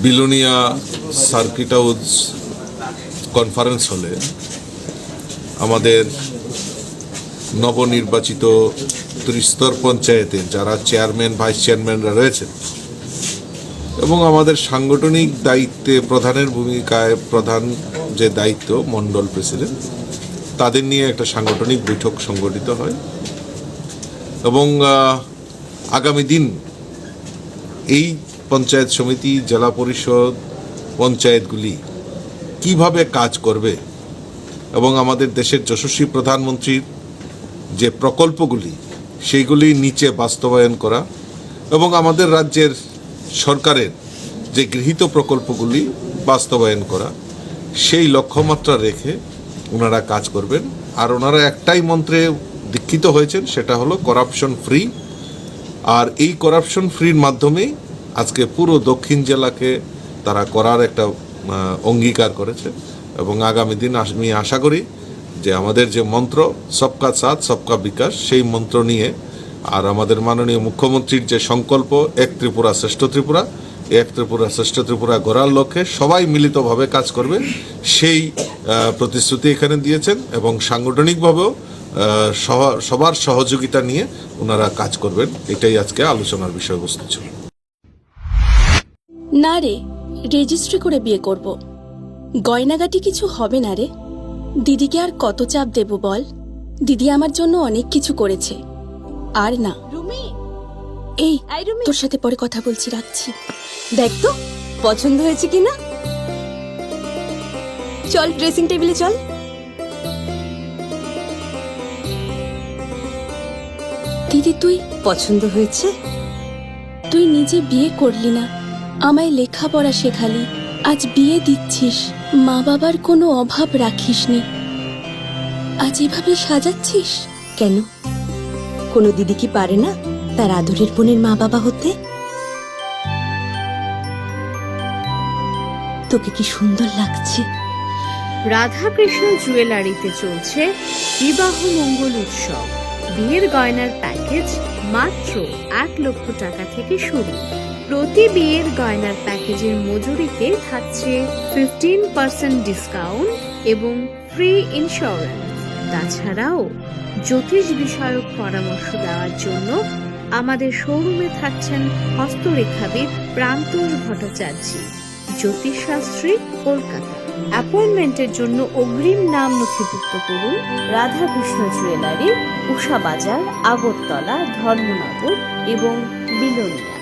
Belonia circuit house conference হলে আমাদের নবনির্বাচিত ত্রিস্তর পঞ্চায়েতের যারা চেয়ারম্যান ভাইস চেয়ারম্যানরা রয়েছেন এবং আমাদের সাংগঠনিক দায়িত্বে প্রধানের ভূমিকায় প্রধান যে দায়িত্ব মণ্ডল প্রেসিডেন্ট তাদের নিয়ে একটা সাংগঠনিক বৈঠক সংগঠিত হয় এবং আগামী দিন এই পঞ্চায়েত সমিতি জেলা পরিষদ পঞ্চায়েতগুলি কিভাবে কাজ করবে এবং আমাদের দেশের যশস্বী প্রধানমন্ত্রীর যে প্রকল্পগুলি সেইগুলি নিচে বাস্তবায়ন করা এবং আমাদের রাজ্যের সরকারের যে গৃহীত প্রকল্পগুলি বাস্তবায়ন করা সেই লক্ষ্যমাত্রা রেখে ওনারা কাজ করবেন। আর ওনারা একটাই মন্ত্রে দীক্ষিত হয়েছেন, সেটা হলো করাপশন ফ্রি। আর এই করাপশন ফ্রির মাধ্যমেই আজকে পুরো দক্ষিণ জেলাকে তারা করার একটা অঙ্গীকার করেছে এবং আগামী দিন আমি আশা করি যে আমাদের যে মন্ত্র সবকা সাথ সবকা বিকাশ সেই মন্ত্র নিয়ে আর আমাদের মাননীয় মুখ্যমন্ত্রীর যে সংকল্প এক ত্রিপুরা শ্রেষ্ঠ ত্রিপুরা, এক ত্রিপুরা শ্রেষ্ঠ ত্রিপুরা গড়ার লক্ষ্যে সবাই মিলিতভাবে কাজ করবে সেই প্রতিশ্রুতি এখানে দিয়েছেন এবং সাংগঠনিকভাবেও সবার সহযোগিতা নিয়ে ওনারা কাজ করবেন। এটাই আজকে আলোচনার বিষয়বস্তু ছিল। না রে, রেজিস্ট্রি করে বিয়ে করব। গয়নাগাটি কিছু হবে না রে। দিদিকে আর কত চাপ দেব বল? দিদি আমার জন্য অনেক কিছু করেছে। আর না, এই তোর সাথে পরে কথা বলছি, রাখছি। দেখ তো পছন্দ হয়েছে কিনা। চল ড্রেসিং টেবিলে চল। দিদি তুই পছন্দ হয়েছে? তুই নিজে বিয়ে করলি না, আমায় লেখাপড়া শেখালি, আজ বিয়ে দিচ্ছিস, মা বাবার কোনো অভাব রাখিসনি, আজ এভাবে সাজাচ্ছিস কেন? কোনো দিদি কি পারে না তার আদরের বোনের মা বাবা হতে? তোকে কি সুন্দর লাগছে। রাধাকৃষ্ণ জুয়েলারিতে চলছে বিবাহ মঙ্গল উৎসব। বিয়ের গয়নার প্যাকেজ মাত্র 1 লক্ষ টাকা থেকে শুরু। প্রতি বিয়ের গয়নার প্যাকেজের মজুরিতে থাকছে 15% ডিসকাউন্ট এবং ফ্রি ইন্স্যুরেন্স। তাছাড়াও জ্যোতিষ বিষয়ক পরামর্শ দেওয়ার জন্য আমাদের শোরুমে থাকছেন হস্তরেখাবিদ প্রান্তোষ ভট্টাচার্য, জ্যোতিষশাস্ত্রী, কলকাতা। অ্যাপয়েন্টমেন্টের জন্য অগ্রিম নাম নথিভুক্ত করুন রাধাকৃষ্ণ জুয়েলারি, উষা বাজার, আগরতলা, ধর্মনগর এবং বিলোনিয়া।